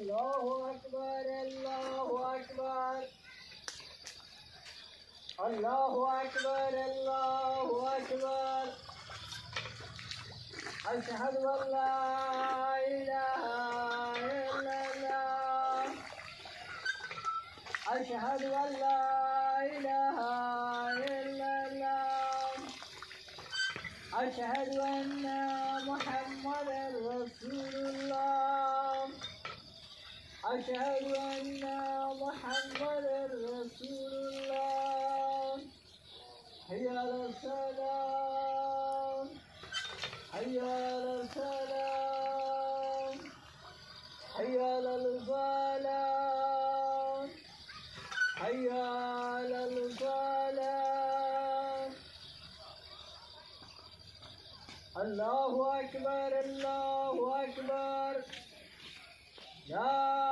الله أكبر الله أكبر الله أكبر الله أكبر أشهد أن لا إله إلا الله أشهد أن لا إله إلا الله أشهد أن محمدا رسول الله أشهد أن محمدا رسول الله حي على السلام حي على السلام حي على الفلاح حي على الفلاح الله أكبر الله أكبر لا